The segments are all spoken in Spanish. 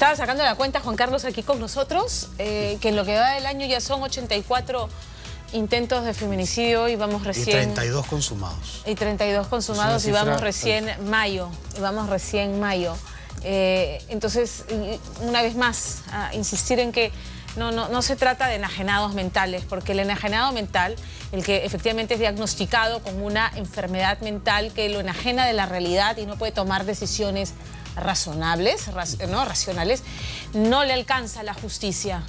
Estaba sacando la cuenta Juan Carlos aquí con nosotros, que en lo que va del año ya son 84 intentos de feminicidio y vamos recién... Y 32 consumados. Y 32 consumados y vamos recién mayo. Entonces, una vez más, insistir en que no se trata de enajenados mentales, porque el enajenado mental, el que efectivamente es diagnosticado con una enfermedad mental que lo enajena de la realidad y no puede tomar decisiones racionales, no le alcanza la justicia.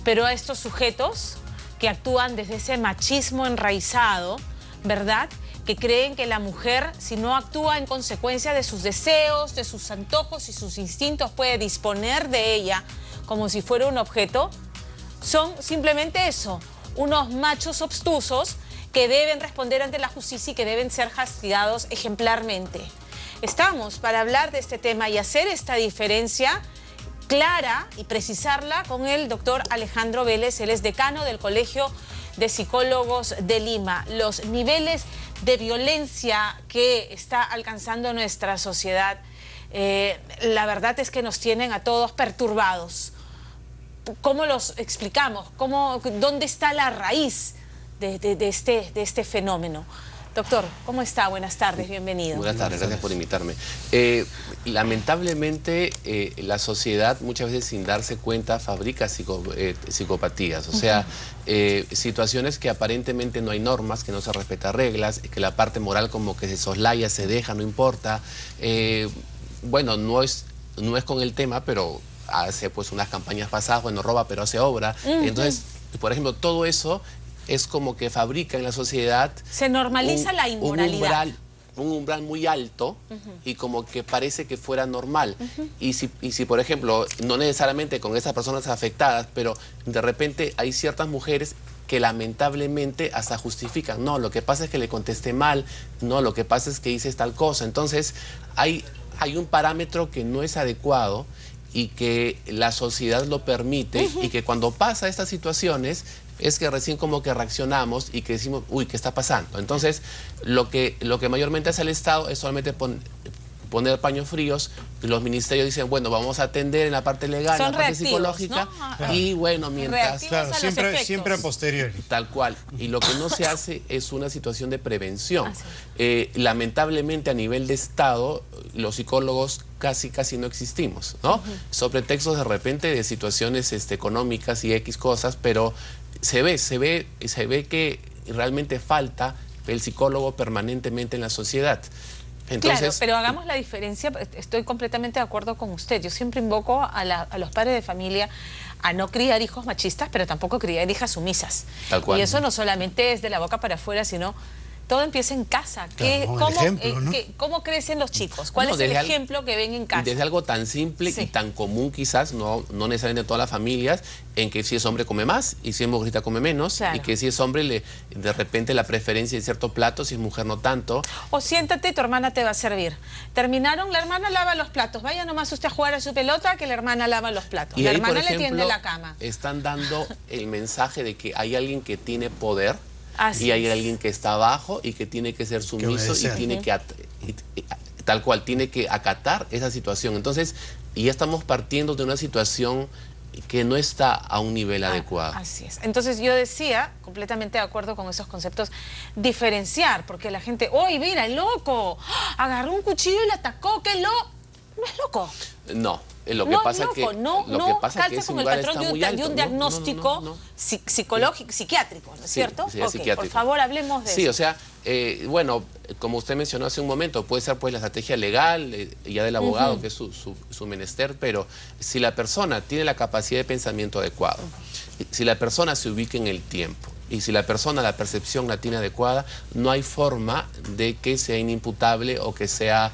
Pero a estos sujetos que actúan desde ese machismo enraizado, ¿verdad?, que creen que la mujer, si no actúa en consecuencia de sus deseos, de sus antojos y sus instintos, puede disponer de ella como si fuera un objeto, son simplemente eso, unos machos obtusos que deben responder ante la justicia y que deben ser castigados ejemplarmente. Estamos para hablar de este tema y hacer esta diferencia clara y precisarla con el doctor Alejandro Vélez. Él es decano del Colegio de Psicólogos de Lima. Los niveles de violencia que está alcanzando nuestra sociedad, la verdad es que nos tienen a todos perturbados. ¿Cómo los explicamos? ¿Dónde está la raíz de este fenómeno? Doctor, ¿cómo está? Buenas tardes, bienvenido. Buenas tardes, gracias por invitarme. Lamentablemente, la sociedad muchas veces sin darse cuenta fabrica psicopatías, o sea, situaciones que aparentemente no hay normas, que no se respetan reglas, que la parte moral como que se soslaya, se deja, no importa. Bueno, no es con el tema, pero hace pues unas campañas pasadas, bueno, roba pero hace obra. Entonces, por ejemplo, todo eso es como que fabrica en la sociedad... Se normaliza la inmoralidad. Un umbral muy alto y como que parece que fuera normal. Y si, por ejemplo, no necesariamente con esas personas afectadas, pero de repente hay ciertas mujeres que lamentablemente hasta justifican. No, lo que pasa es que le contesté mal. No, lo que pasa es que hice tal cosa. Entonces, hay un parámetro que no es adecuado y que la sociedad lo permite y que cuando pasa estas situaciones es que recién como que reaccionamos y que decimos, uy, ¿qué está pasando? Entonces, lo que mayormente hace el Estado es solamente poner paños fríos, y los ministerios dicen, bueno, vamos a atender en la parte legal, en la parte psicológica, ¿no? Y bueno, mientras... Claro, siempre a posteriori. Tal cual. Y lo que no se hace es una situación de prevención. Lamentablemente, a nivel de Estado, los psicólogos casi no existimos, ¿no? Sobre textos de repente de situaciones económicas y X cosas, pero se ve que realmente falta el psicólogo permanentemente en la sociedad. Entonces, claro, pero hagamos la diferencia, estoy completamente de acuerdo con usted. Yo siempre invoco a los padres de familia a no criar hijos machistas, pero tampoco criar hijas sumisas. Tal cual. Y eso no solamente es de la boca para afuera, sino... Todo empieza en casa. ¿Cómo crecen los chicos? ¿Cuál es el ejemplo que ven en casa? Desde algo tan simple y tan común quizás, no necesariamente en todas las familias, en que si es hombre come más y si es mujerita come menos, y que si es hombre de repente la preferencia de cierto plato, si es mujer no tanto. O siéntate, tu hermana te va a servir. Terminaron, la hermana lava los platos. Vaya nomás usted a jugar a su pelota que la hermana lava los platos. Y la ahí, hermana por ejemplo, le tiende la cama. Están dando el mensaje de que hay alguien que tiene poder. Y hay alguien que está abajo y que tiene que ser sumiso y tiene que, tal cual, tiene que acatar esa situación. Entonces, ya estamos partiendo de una situación que no está a un nivel adecuado. Así es. Entonces yo decía, completamente de acuerdo con esos conceptos, diferenciar, porque la gente, ¡oye, mira, el loco! Agarró un cuchillo y le atacó, ¡qué loco! No es loco. No. Lo que pasa es que calza con el patrón de un diagnóstico psicológico, psiquiátrico, ¿no es cierto? Sí, psiquiátrico. Por favor, hablemos de eso. Sí, o sea, bueno, como usted mencionó hace un momento, puede ser pues la estrategia legal, ya del abogado, que es su menester, pero si la persona tiene la capacidad de pensamiento adecuado, si la persona se ubica en el tiempo, y si la persona la percepción la tiene adecuada, no hay forma de que sea inimputable o que sea...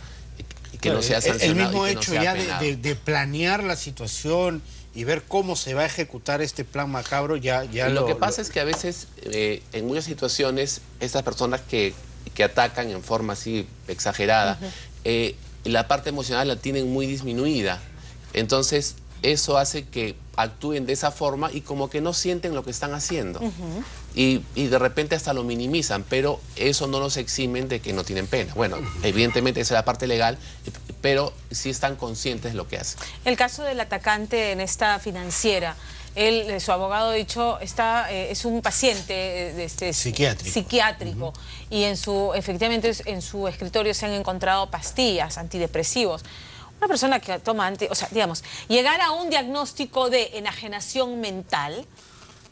que no sea sancionado. El mismo y que hecho no sea ya penado. de planear la situación y ver cómo se va a ejecutar este plan macabro, lo que pasa es que a veces, en muchas situaciones, estas personas que atacan en forma así exagerada, la parte emocional la tienen muy disminuida. Entonces, eso hace que actúen de esa forma y como que no sienten lo que están haciendo. Y de repente hasta lo minimizan, pero eso no los eximen de que no tienen pena. Bueno, evidentemente esa es la parte legal, pero sí están conscientes de lo que hacen. El caso del atacante en esta financiera, su abogado ha dicho, es un paciente psiquiátrico y efectivamente en su escritorio se han encontrado pastillas, antidepresivos. Una persona que toma, digamos, llegar a un diagnóstico de enajenación mental,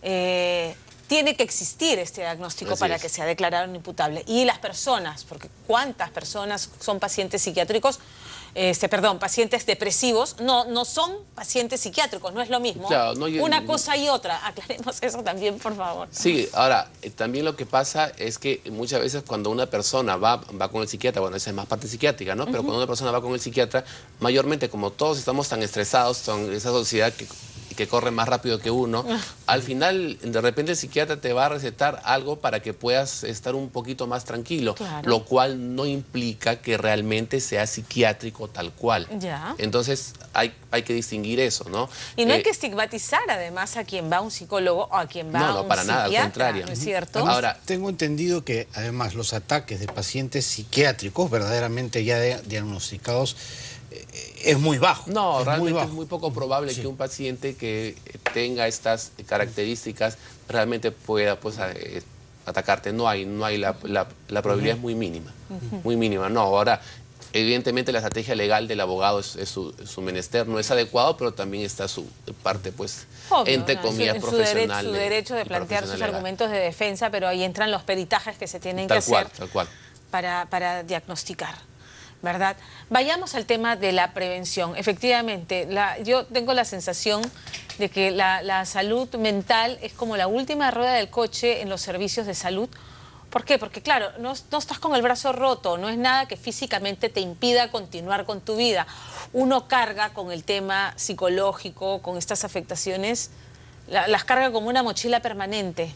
tiene que existir este diagnóstico para que sea declarado imputable. Y las personas, porque ¿cuántas personas son pacientes psiquiátricos? Pacientes depresivos, no son pacientes psiquiátricos, no es lo mismo. Claro, una cosa y otra. Aclaremos eso también, por favor. Sí, ahora, también lo que pasa es que muchas veces cuando una persona va con el psiquiatra, bueno, esa es más parte psiquiátrica, ¿no? Pero cuando una persona va con el psiquiatra, mayormente como todos estamos tan estresados, con esa sociedad que corre más rápido que uno, al final de repente el psiquiatra te va a recetar algo para que puedas estar un poquito más tranquilo, lo cual no implica que realmente sea psiquiátrico tal cual. Entonces hay que distinguir eso, ¿no? Y no hay que estigmatizar además a quien va a un psicólogo o a quien va a un psiquiatra. No, para nada, al contrario. ¿No es cierto? Ahora, tengo entendido que además los ataques de pacientes psiquiátricos verdaderamente ya diagnosticados es muy bajo. No, realmente es muy poco probable que un paciente que tenga estas características realmente pueda atacarte. No hay la probabilidad es muy mínima, muy mínima. No, ahora evidentemente la estrategia legal del abogado es su menester, no es adecuado, pero también está su parte, obvio, entre comillas, profesional. Su derecho de plantear sus argumentos de defensa, pero ahí entran los peritajes que se tienen que hacer para diagnosticar, ¿verdad? Vayamos al tema de la prevención. Efectivamente, yo tengo la sensación de que la salud mental es como la última rueda del coche en los servicios de salud. ¿Por qué? Porque claro, no estás con el brazo roto, no es nada que físicamente te impida continuar con tu vida. Uno carga con el tema psicológico, con estas afectaciones, las carga como una mochila permanente.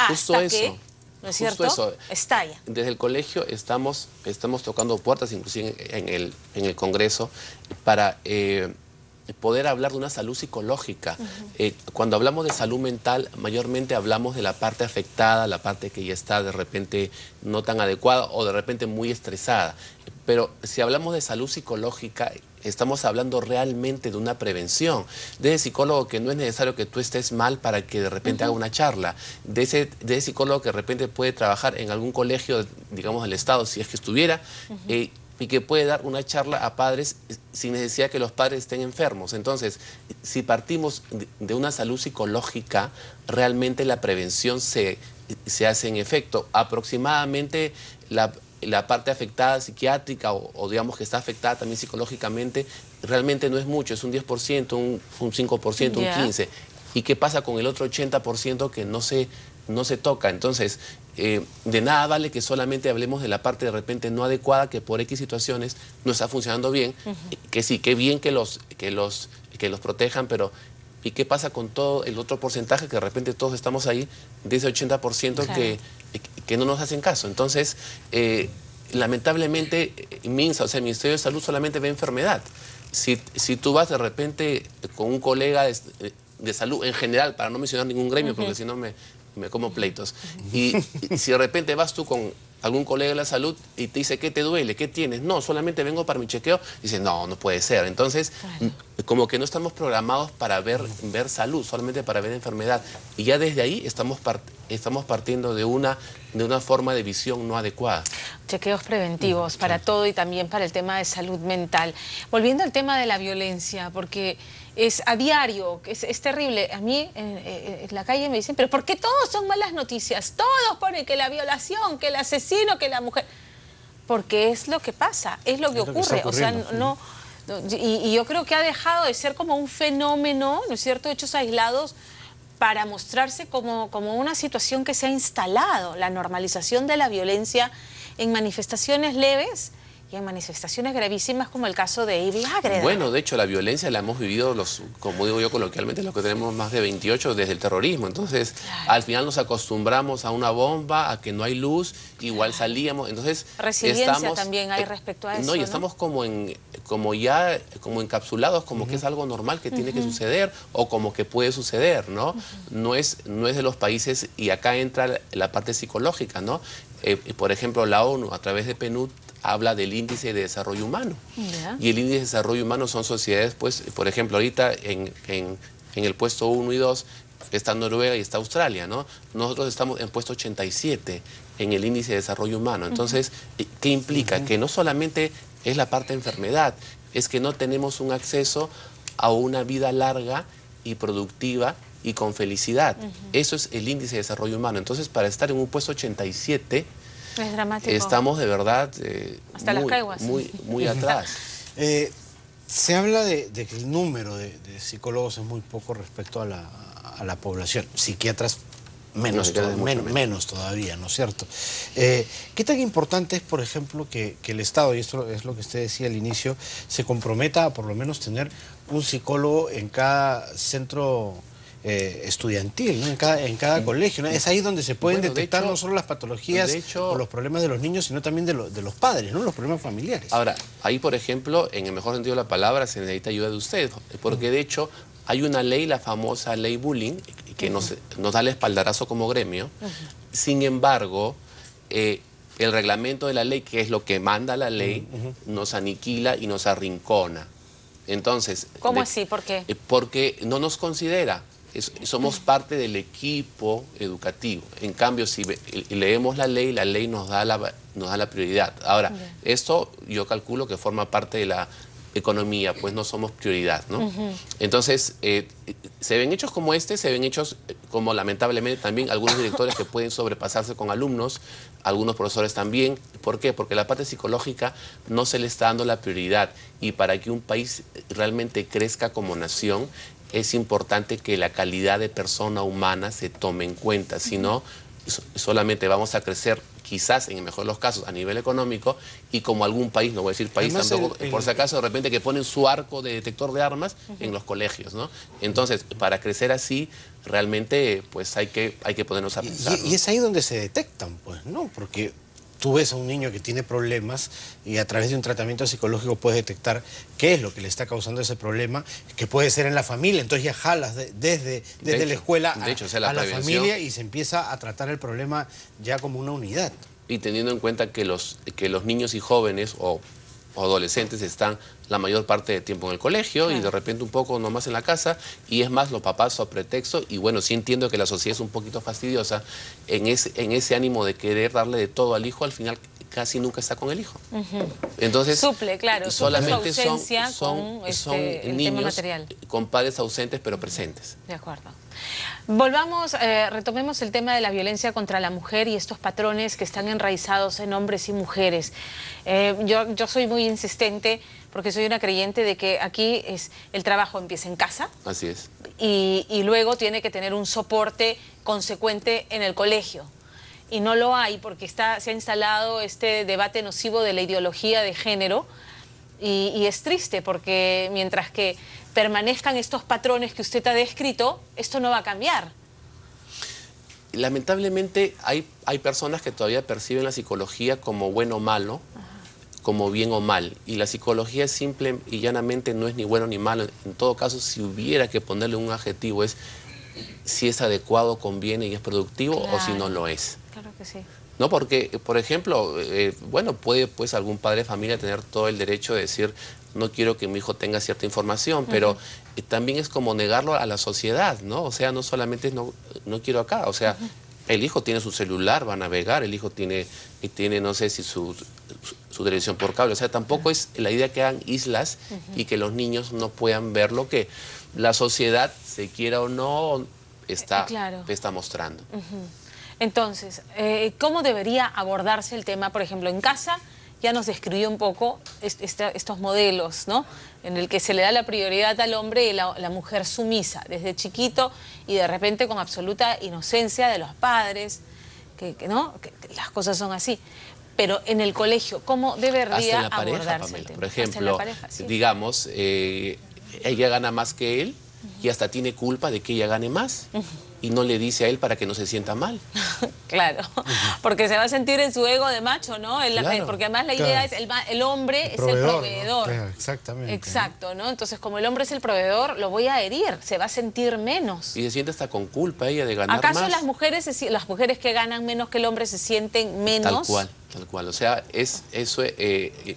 Justo eso. Que, ¿no es cierto? Eso. Estalla. Desde el colegio estamos tocando puertas, inclusive en el Congreso, para poder hablar de una salud psicológica. Cuando hablamos de salud mental, mayormente hablamos de la parte afectada, la parte que ya está de repente no tan adecuada o de repente muy estresada. Pero si hablamos de salud psicológica, estamos hablando realmente de una prevención. De ese psicólogo que no es necesario que tú estés mal para que de repente haga una charla. De ese psicólogo que de repente puede trabajar en algún colegio, digamos, del Estado, si es que estuviera, y que puede dar una charla a padres sin necesidad que los padres estén enfermos. Entonces, si partimos de una salud psicológica, realmente la prevención se hace en efecto. Aproximadamente la parte afectada psiquiátrica o digamos que está afectada también psicológicamente, realmente no es mucho, es un 10%, un 5%, un 15%. ¿Y qué pasa con el otro 80% que no se toca? Entonces, de nada vale que solamente hablemos de la parte de repente no adecuada, que por X situaciones no está funcionando bien, que sí, que bien que los protejan, pero ¿y qué pasa con todo el otro porcentaje que de repente todos estamos ahí, de ese 80% que no nos hacen caso? Entonces, lamentablemente, MINSA, o sea, el Ministerio de Salud solamente ve enfermedad. Si tú vas de repente con un colega de salud en general, para no mencionar ningún gremio, porque si no me como pleitos. Y si de repente vas tú con algún colega de la salud y te dice, ¿qué te duele? ¿Qué tienes? No, solamente vengo para mi chequeo. Dice, no puede ser. Entonces, como que no estamos programados para ver salud, solamente para ver enfermedad. Y ya desde ahí estamos partiendo de una forma de visión no adecuada. Chequeos preventivos para todo y también para el tema de salud mental. Volviendo al tema de la violencia, porque es a diario, es terrible. A mí en la calle me dicen, pero ¿por qué todos son malas noticias? Todos ponen que la violación, que el asesino, que la mujer. Porque es lo que pasa, es lo que ocurre. O sea, y yo creo que ha dejado de ser como un fenómeno, ¿no es cierto?, hechos aislados, para mostrarse como una situación que se ha instalado, la normalización de la violencia en manifestaciones leves y en manifestaciones gravísimas como el caso de Ivy Ágreda. Bueno, de hecho la violencia la hemos vivido, como digo yo coloquialmente, los que tenemos más de 28 desde el terrorismo. Entonces, al final nos acostumbramos a una bomba, a que no hay luz, igual salíamos. Entonces, resiliencia también hay respecto a eso, ¿no? Y estamos como encapsulados, como que es algo normal que tiene que suceder o como que puede suceder, ¿no? No es de los países, y acá entra la parte psicológica, ¿no? Por ejemplo, la ONU, a través de PNUD, habla del índice de desarrollo humano. Yeah. Y el índice de desarrollo humano son sociedades, pues, por ejemplo, ahorita en el puesto 1 y 2 está Noruega y está Australia, ¿no? Nosotros estamos en puesto 87 en el índice de desarrollo humano. Entonces, ¿qué implica? Que no solamente es la parte de enfermedad, es que no tenemos un acceso a una vida larga y productiva y con felicidad. Eso es el índice de desarrollo humano. Entonces, para estar en un puesto 87, es dramático. Estamos de verdad hasta las caiguas. muy atrás. Se habla de que el número de psicólogos es muy poco respecto a la población. Psiquiatras menos todavía, ¿no es cierto? ¿Qué tan importante es, por ejemplo, que el Estado, y esto es lo que usted decía al inicio, se comprometa a por lo menos tener un psicólogo en cada centro estudiantil, ¿no? en cada colegio, ¿no? Es ahí donde se pueden detectar no solo las patologías o los problemas de los niños, sino también de los padres, ¿no? Los problemas familiares. Ahora, ahí, por ejemplo, en el mejor sentido de la palabra, se necesita ayuda de usted, porque de hecho hay una ley, la famosa ley bullying, que nos da el espaldarazo como gremio. Sin embargo, el reglamento de la ley, que es lo que manda la ley, nos aniquila y nos arrincona. Entonces, ¿cómo así? ¿Por qué? Porque no nos considera. Somos parte del equipo educativo. En cambio, si leemos la ley nos da la prioridad. Ahora, esto yo calculo que forma parte de la economía, pues no somos prioridad, ¿no? Entonces, se ven hechos como este, se ven hechos como lamentablemente también algunos directores que pueden sobrepasarse con alumnos, algunos profesores también. ¿Por qué? Porque la parte psicológica no se le está dando la prioridad, y para que un país realmente crezca como nación, es importante que la calidad de persona humana se tome en cuenta, si no, solamente vamos a crecer, quizás en el mejor de los casos, a nivel económico, y como algún país, no voy a decir país tampoco, por si acaso de repente que ponen su arco de detector de armas en los colegios, ¿no? Entonces, para crecer así, realmente pues hay que ponernos a pensar, ¿no? Y es ahí donde se detectan, pues, ¿no? Porque tú ves a un niño que tiene problemas y a través de un tratamiento psicológico puedes detectar qué es lo que le está causando ese problema, que puede ser en la familia. Entonces ya jalas desde la escuela a la familia y se empieza a tratar el problema ya como una unidad. Y teniendo en cuenta que los niños y jóvenes o adolescentes están la mayor parte del tiempo en el colegio y de repente un poco nomás en la casa, y es más los papás o pretexto, y bueno, sí entiendo que la sociedad es un poquito fastidiosa en ese ánimo de querer darle de todo al hijo, al final casi nunca está con el hijo. Entonces, suple, claro, solamente su ausencia son el niños tema material. con padres ausentes pero presentes. De acuerdo. Volvamos, retomemos el tema de la violencia contra la mujer y estos patrones que están enraizados en hombres y mujeres. Yo soy muy insistente porque soy una creyente de que aquí el trabajo empieza en casa. Así es. Y luego tiene que tener un soporte consecuente en el colegio. Y no lo hay porque se ha instalado este debate nocivo de la ideología de género, y es triste porque mientras que permanezcan estos patrones que usted ha descrito, esto no va a cambiar. Lamentablemente hay personas que todavía perciben la psicología como bueno o malo, como bien o mal, y la psicología simple y llanamente no es ni bueno ni malo. En todo caso, si hubiera que ponerle un adjetivo, es si es adecuado, conviene y es productivo, o si no lo es. Claro que sí. No, porque, por ejemplo, bueno, puede pues algún padre de familia tener todo el derecho de decir, no quiero que mi hijo tenga cierta información, pero también es como negarlo a la sociedad, ¿no? O sea, no solamente es no quiero acá, o sea, el hijo tiene su celular, va a navegar, el hijo tiene no sé si su televisión por cable, o sea, tampoco es la idea que hagan islas y que los niños no puedan ver lo que la sociedad, se quiera o no, está mostrando. Entonces, ¿cómo debería abordarse el tema? Por ejemplo, en casa ya nos describió un poco estos modelos, ¿no? En el que se le da la prioridad al hombre y la mujer sumisa desde chiquito, y de repente con absoluta inocencia de los padres, que las cosas son así. Pero en el colegio, ¿cómo debería abordarse el tema? Por ejemplo, digamos, ella gana más que él y hasta tiene culpa de que ella gane más. Y no le dice a él para que no se sienta mal. Claro, porque se va a sentir en su ego de macho, ¿no? Porque además la idea es el hombre es el proveedor. ¿No? Exactamente. Exacto, ¿no? Entonces, como el hombre es el proveedor, lo voy a herir, se va a sentir menos. Y se siente hasta con culpa ella de ganar más. ¿Acaso las mujeres que ganan menos que el hombre se sienten menos? Tal cual, o sea, eso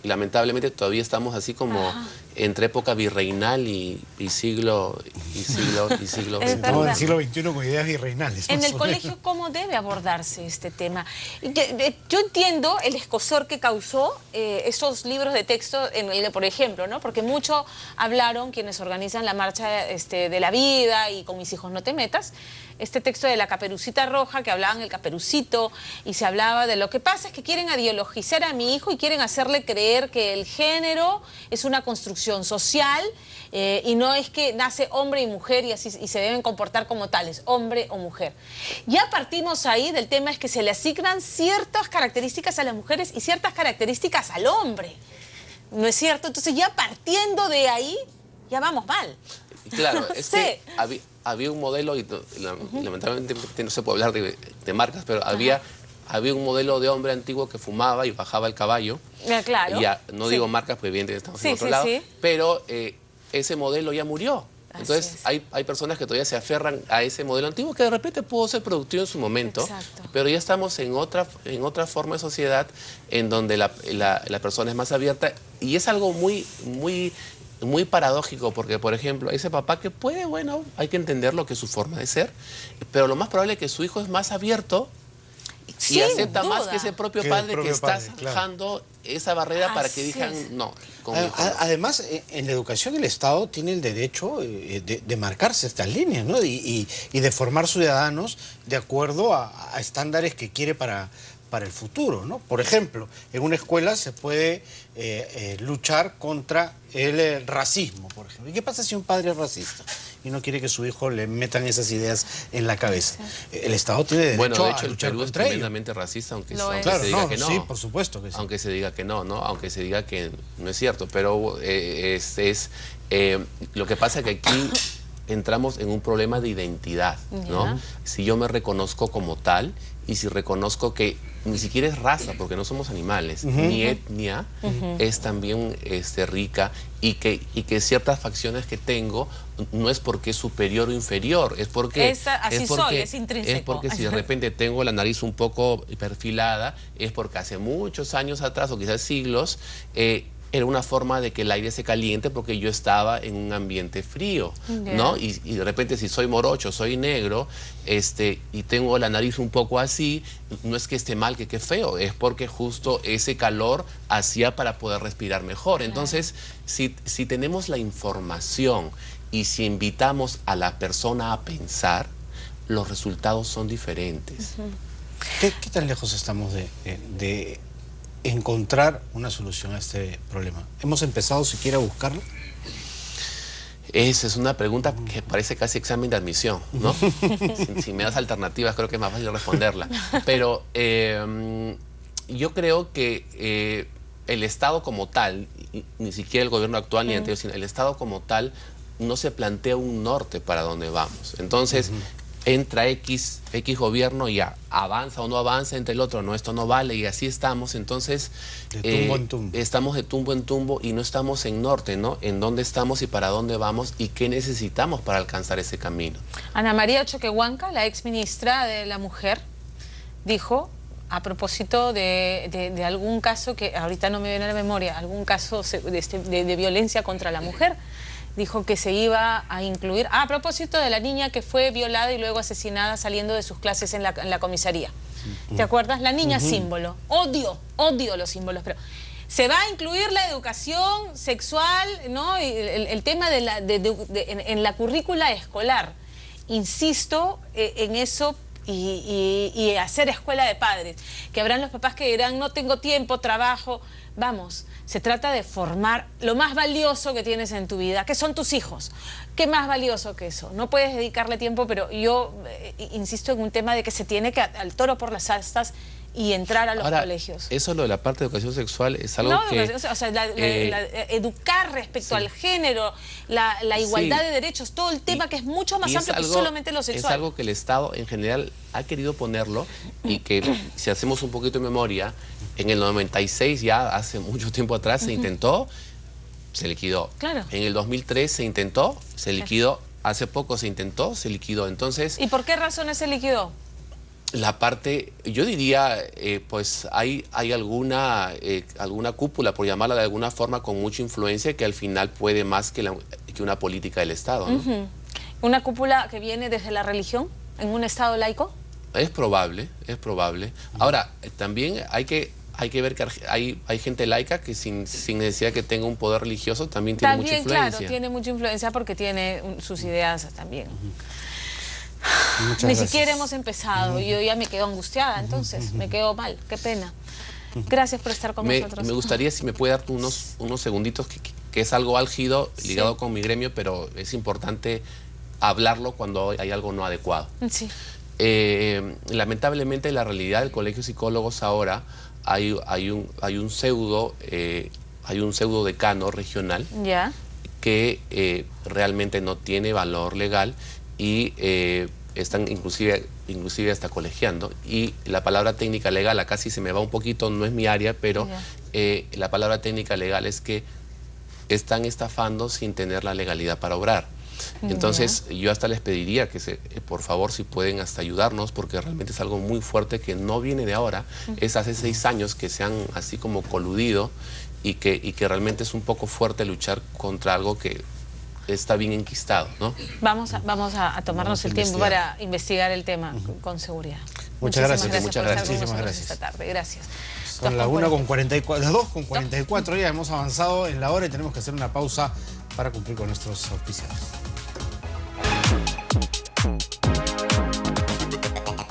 lamentablemente todavía estamos así como entre época virreinal y siglo XXI. No, en el siglo XXI con ideas virreinales. En el colegio, ¿cómo debe abordarse este tema? Yo entiendo el escozor que causó esos libros de texto, por ejemplo, ¿no? Porque mucho hablaron quienes organizan la marcha de la vida y Con mis hijos no te metas, este texto de la Caperucita Roja, que hablaban el caperucito, y se hablaba de lo que pasa es que quieren ideologizar a mi hijo y quieren hacerle creer que el género es una construcción social y no es que nace hombre y mujer y así y se deben comportar como tales, hombre o mujer. Ya partimos ahí del tema es que se le asignan ciertas características a las mujeres y ciertas características al hombre, ¿no es cierto? Entonces ya partiendo de ahí, ya vamos mal. Claro, es que había un modelo, y lamentablemente no se puede hablar de marcas, pero había un modelo de hombre antiguo que fumaba y bajaba el caballo. Claro. Ya, no digo marcas, porque evidentemente estamos en otro lado, pero ese modelo ya murió. Entonces hay personas que todavía se aferran a ese modelo antiguo que de repente pudo ser productivo en su momento. Exacto. Pero ya estamos en otra forma de sociedad en donde la persona es más abierta, y es algo muy paradójico, porque, por ejemplo, ese papá que puede, bueno, hay que entender lo que es su forma de ser, pero lo más probable es que su hijo es más abierto y acepta más que ese propio padre que está zanjando esa barrera para que digan no. Además, en la educación el Estado tiene el derecho de marcarse estas líneas, ¿no? Y de formar ciudadanos de acuerdo a estándares que quiere para el futuro, ¿no? Por ejemplo, en una escuela se puede luchar contra el racismo, por ejemplo. ¿Y qué pasa si un padre es racista y no quiere que su hijo le metan esas ideas en la cabeza? El Estado tiene derecho a luchar contra ello. Bueno, de hecho, el Perú es tremendamente racista, aunque se diga que no. Sí, por supuesto que sí. Aunque se diga que no, aunque se diga que no es cierto. Pero lo que pasa es que aquí entramos en un problema de identidad, ¿no? Si yo me reconozco como tal y si reconozco que ni siquiera es raza, porque no somos animales, mi etnia es también rica y que ciertas facciones que tengo no es porque es superior o inferior, es porque es intrínseco. Es porque si de repente tengo la nariz un poco perfilada, es porque hace muchos años atrás o quizás siglos era una forma de que el aire se caliente porque yo estaba en un ambiente frío, ¿no? Y de repente si soy morocho, soy negro, y tengo la nariz un poco así, no es que esté mal, que qué feo, es porque justo ese calor hacía para poder respirar mejor. Entonces, si tenemos la información y si invitamos a la persona a pensar, los resultados son diferentes. ¿Qué tan lejos estamos de encontrar una solución a este problema? ¿Hemos empezado siquiera a buscarlo? Esa es una pregunta que parece casi examen de admisión, ¿no? Si me das alternativas, creo que es más fácil responderla. Pero yo creo que el Estado como tal, ni siquiera el gobierno actual ni anterior, sino el Estado como tal, no se plantea un norte para dónde vamos. Entonces, entra X gobierno y ya avanza o no avanza, entre el otro, no, esto no vale, y así estamos. Entonces, de tumbo en tumbo. Estamos de tumbo en tumbo y no estamos en norte, ¿no? En dónde estamos y para dónde vamos y qué necesitamos para alcanzar ese camino. Ana María Choquehuanca, la exministra de la Mujer, dijo, a propósito de algún caso que ahorita no me viene a la memoria, algún caso de violencia contra la mujer, dijo que se iba a incluir, a propósito de la niña que fue violada y luego asesinada saliendo de sus clases en la comisaría. ¿Te acuerdas? La niña símbolo. Odio los símbolos, pero se va a incluir la educación sexual, ¿no? Y el tema en la currícula escolar. Insisto en eso y hacer escuela de padres. Que habrán los papás que dirán, no tengo tiempo, trabajo. Vamos, se trata de formar lo más valioso que tienes en tu vida, que son tus hijos. ¿Qué más valioso que eso? No puedes dedicarle tiempo, pero yo insisto en un tema de que se tiene que al toro por las astas y entrar a los colegios. Eso, lo de la parte de educación sexual, es algo que... O sea, educar respecto al género, la igualdad de derechos, todo el tema que es mucho más amplio que solamente lo sexual. Es algo que el Estado en general ha querido ponerlo y que si hacemos un poquito de memoria, en el 96, ya hace mucho tiempo atrás, se intentó, se liquidó. Claro. En el 2003 se intentó, se liquidó. Hace poco se intentó, se liquidó. Entonces... ¿Y por qué razones se liquidó? La parte, yo diría, pues hay alguna cúpula, por llamarla de alguna forma, con mucha influencia que al final puede más que una política del Estado, ¿no? ¿Una cúpula que viene desde la religión en un Estado laico? Es probable, es probable. Ahora, también hay que ver que hay gente laica que sin necesidad que tenga un poder religioso también tiene mucha influencia. Claro, tiene mucha influencia porque tiene sus ideas también. Muchas Ni gracias. siquiera hemos empezado y yo ya me quedo angustiada, entonces me quedo mal, qué pena. Gracias por estar con nosotros. Me gustaría si me puede dar unos segunditos, que es algo álgido ligado con mi gremio, pero es importante hablarlo cuando hay algo no adecuado. Sí. Lamentablemente la realidad del Colegio de Psicólogos ahora hay un pseudo decano regional Ya. que realmente no tiene valor legal y están inclusive hasta colegiando, y la palabra técnica legal, acá sí se me va un poquito, no es mi área, pero la palabra técnica legal es que están estafando sin tener la legalidad para obrar. Entonces yo hasta les pediría que por favor, si pueden hasta ayudarnos, porque realmente es algo muy fuerte que no viene de ahora, es hace 6 años que se han así como coludido y que realmente es un poco fuerte luchar contra algo que está bien enquistado, ¿no? Vamos a tomarnos el tiempo para investigar el tema con seguridad. Muchas gracias. Muchas gracias por estar con nosotros esta tarde. Gracias. Son las 1:44, las 2:44, ya hemos avanzado en la hora y tenemos que hacer una pausa para cumplir con nuestros auspiciadores.